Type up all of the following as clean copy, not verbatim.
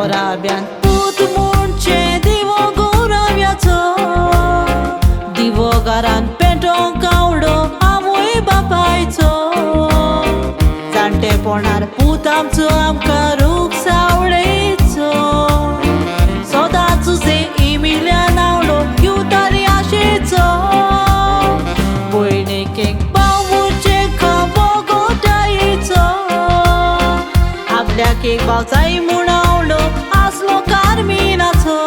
Orabian put munche divo goraviaco divo garan पेटोंक कावडो आमोय बापायचो जाणटे पोणार पूत आमचो आमकां रूख सावळेचो सदांच जे इमिल्या नावडो युतारी आशेचो भयणीक एक बावूचे खांबो गोठायचो आपल्याक एक भाव जाय म्हूण आवडो आसलो कार्मिनाचो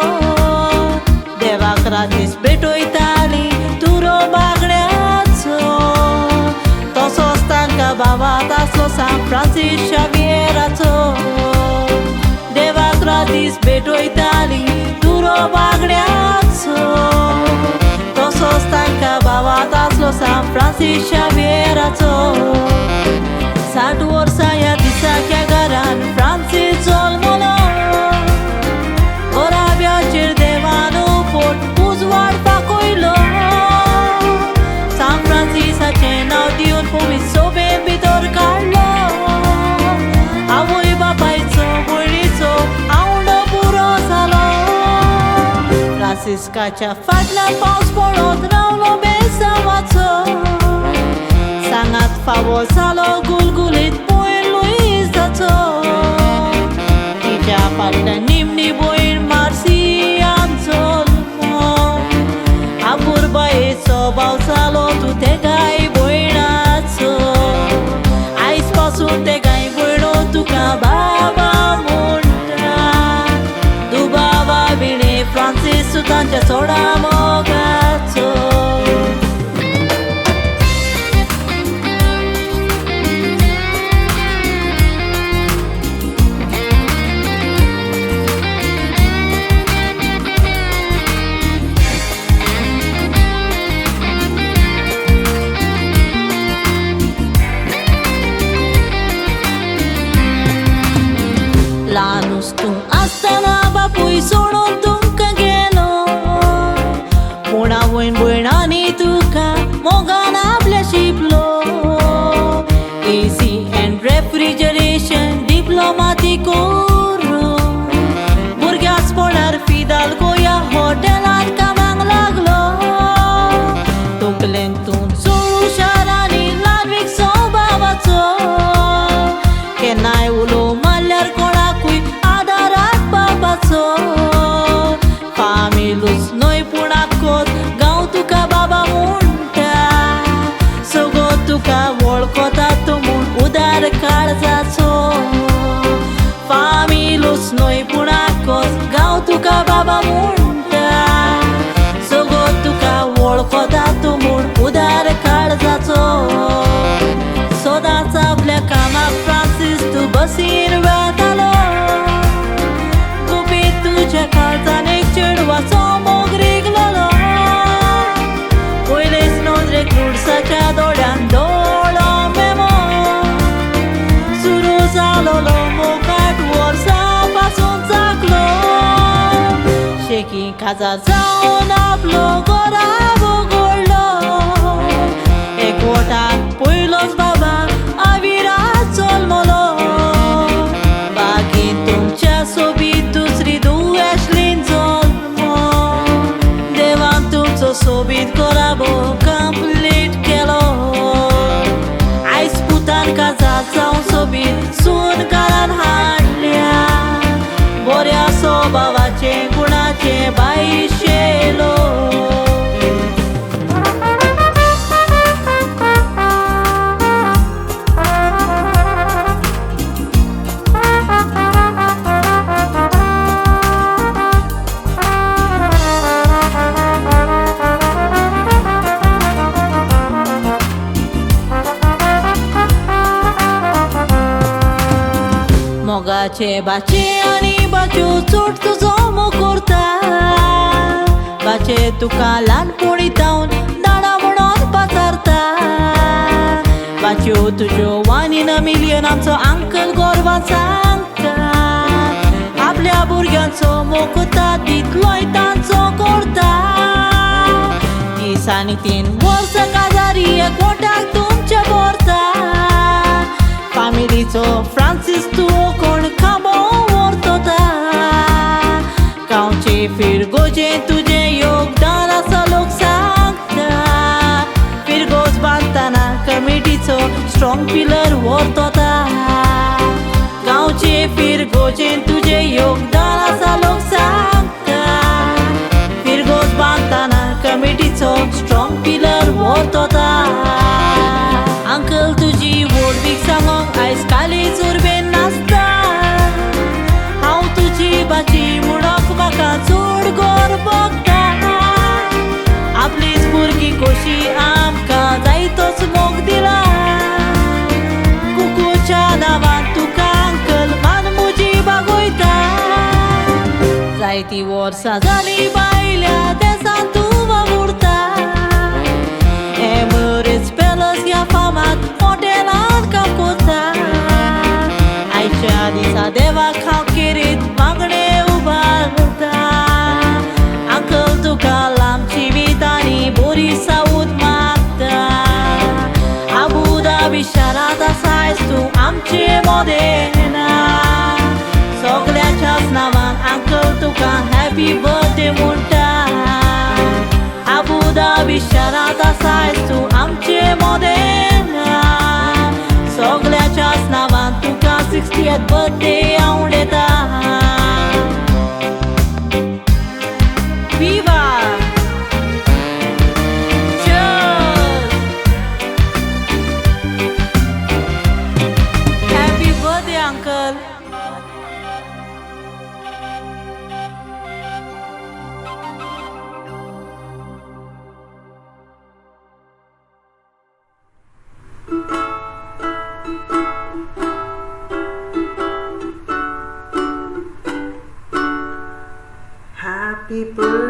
देवाक रातीस भेटोयताली तुरो बागड्याचो तसोच तांकां भावात आसलो सांग फ्रांसीस शावियराचो देवाक रातीस भेटोयताली तुरो बागड्याचो तसोच तांकां भावात आसलो सांग फ्रांसीस शावियराचो 60 वर्सां ह्या दिसाच्या घरान फ्रांसीस जल्मलो ओराब्याचेर देवान फोट उजवाड पाकयलो सांग फ्रांसिसाचें नांव दिवन पुलीस सोबेत भितर काडलो आवय बापायचो भयणीचो आवडो पुरो जालो फ्रांसिस्काच्या फाटल्यान पावस पडत रावलो बेसांवाचो सांगात फावो जालो गुलगुलीत भयण लुइजाचो तिच्या फाटल्यान निमणी भयण मार्सियान जल्मो आपुरबायेचो भाव जालो तूं ते गाय भयणाचो आयज पासून ते गाय भयणो तुका बाबा म्हणटा तूं बाबा विणे फ्रांसीस सुतांच्या सोडा मोगाचो ल्हानूच तूं आसतना बापूय सोडून तुमकां गेलो पूण आवयन भयणांनी तुका मोगान आपल्या शिपलो एसी एंड रेफ्रिजरेशन डिप्लोमाती करून भुरग्याच पोणार फिदाल गोया हॉटेलांत कामाक लागलो तकलेंतून चोळू शारांनी ल्हानवीक स्वभावाचो केन्नाय उलो मारल्यार कोणाकूय आदाराक बाबाचो फामिलूच न्हय पूण आख्खोच गांव तुका बाबा म्हणटा सगळो तुका वळखता तो म्हूण उदार काळजाचो फामिलूच न्हय पूण आख्खोच गांव तुका बाबा म्हणटा सगळो तुका वळखता तो म्हूण उदार काळजाचो सदांच आपल्या कामाक फ्रांसीस तूं बसीन वेतालो गुपीत तुज्या काळजान एक चेडवाचो मोग रिगलोलो पयलेच नोंदरेक रुडसाच्या दोळ्यान दोळो मेमो सुरू जालोलो मोग 8 वर्सां पासून जागलो शेकी काजार जावन आपलो घरा उगडलो एकवटाक पयलोच बाबा आविरात जल्मलो बागेंत तुमच्या सोबीत दुसरी दुयेंसलीन जल्मो देवान तुमचो सोबीत घोराबो कंप्लीट केलो आयज पुतान काजार जावन सोबीत सून घरान हाडल्या बऱ्या स्वभावाचे गुणाचे बाई शेलो मोगाचे बाचे आनी बाच्यो चोट तुजो मुकुरता बाचे तुका ल्हानपणी तावन दाडा म्हणून पाचारता बाच्यो तुज्यो 1 in a million आमचो अंकल गोरवान सांगता आपल्या भुरग्यांचो मोकुता दितलोय तांचो करता दिसांनी 3 वर्सां काजारी एकवटाक तुमच्या भरता फामिलीचो फ्रांसीस तूं कोण खांबो व्हरता स्ट्रॉंग पिलर व्हरत होता. गांवचे फिरगोचेन तुझे योगदान आसा लोक सांगता. फिरगोच बांदतना कमिटीचो स्ट्रॉंग पिलर व्हरत होता. अंकल तुजी व्हडवीक सांगोंक आयज कालीच उर्बेन नासता. हांव तुजी बाची म्हणोक म्हाका चड गोर भोगता. आपलीच भुरगी कशी आमकां जाय तोच मोग दिला. कुकूच्या नांवान तुका अंकल मान मुजी बागोयता. जायतीं वर्सां जालीं भायल्या देशांत तूं वावुरता. एमरेट्स पॅलस ह्या फामाद हॉटेलांत काम करता. आयच्या दिसा देवाक हांव केरीत मागणें उबारता. अंकल तुका लांबची वीत आनी बरी सावूत मागता. आबू धाबी शारांत आसा आयज तूं आमचे मोदेना. सगल्याच्याच नांवान अंकल तुका हॅपी बर्थडे म्हणटा. आबू धाबी शारांत आसा आयज तूं आमचे मोदेना. सगल्याच्याच नांवान तुका 60th बर्थडे आवडेता. Viva! Cheers! Happy birthday, uncle! Happy birthday